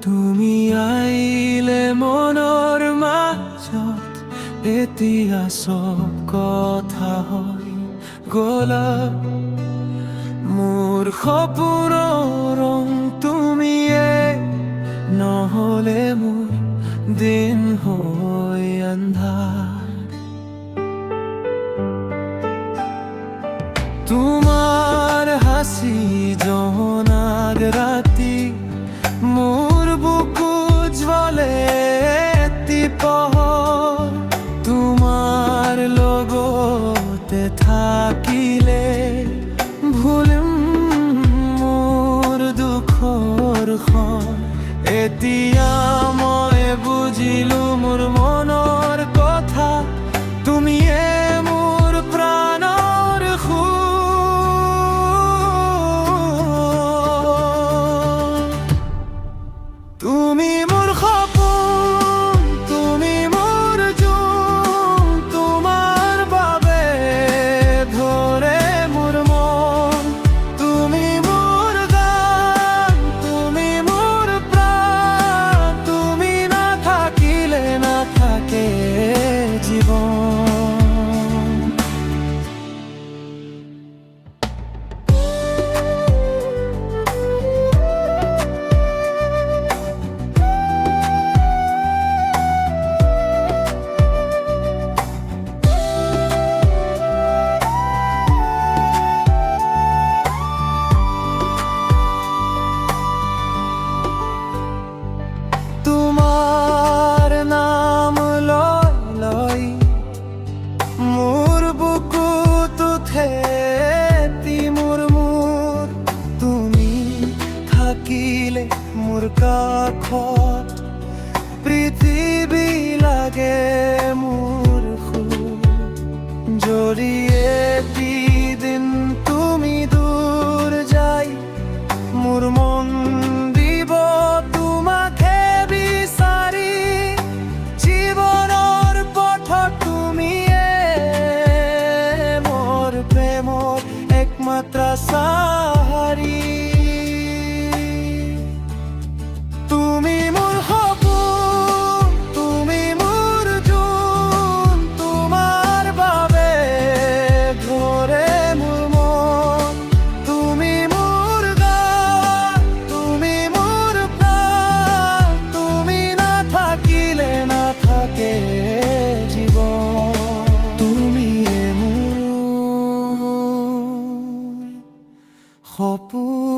তুমি আইলে মনৰ মাজত এতিয়া চব কথা হয় গলা মোৰ সপোনৰ ৰং তুমিয়ে নহলে মোৰ দিন হৈ আন্ধাৰ তোমাৰ হাসি জহনাৰ ৰাতি মোৰ বুকু জ্বলে এটি পোহৰ তোমাৰ লগতে থাকিলে ভুলিম মোৰ দুখৰ খন এতিয়া মই বুজিলো মোৰ মনৰ কথা তুমিয়ে মোৰ প্ৰাণৰ তুমি মোৰ সপোন তুমি মোৰ জোন তোমাৰ বাবে ধৰে মোৰ মন তুমি মোৰ গান তুমি মোৰ প্ৰাণ তুমি নাথাকিলে নাথাকে জীৱন তোমাৰ নাম লৈ লৈ মোৰ বুকুত উঠে এটি মুৰমুৰ তুমি থাকিলে মোৰ কাষত পৃথিৱী লাগে মোৰ যদি এটি দিন তুমি দূৰ যাই মোৰ মন দিব তোমাকে বিচাৰি জীৱনৰ পথত তুমিয়ে মোৰ প্ৰেমৰ একমাত্ৰ সাহাৰী তুমি মোৰ সপোন তুমি মোৰ জোন তোমাৰ বাবে ধৰে মোৰ মন তুমি মোৰ গান তুমি মোৰ প্ৰাণ তুমি নাথাকিলে নাথাকে জীৱন তুমিয়ে মোৰ সপোন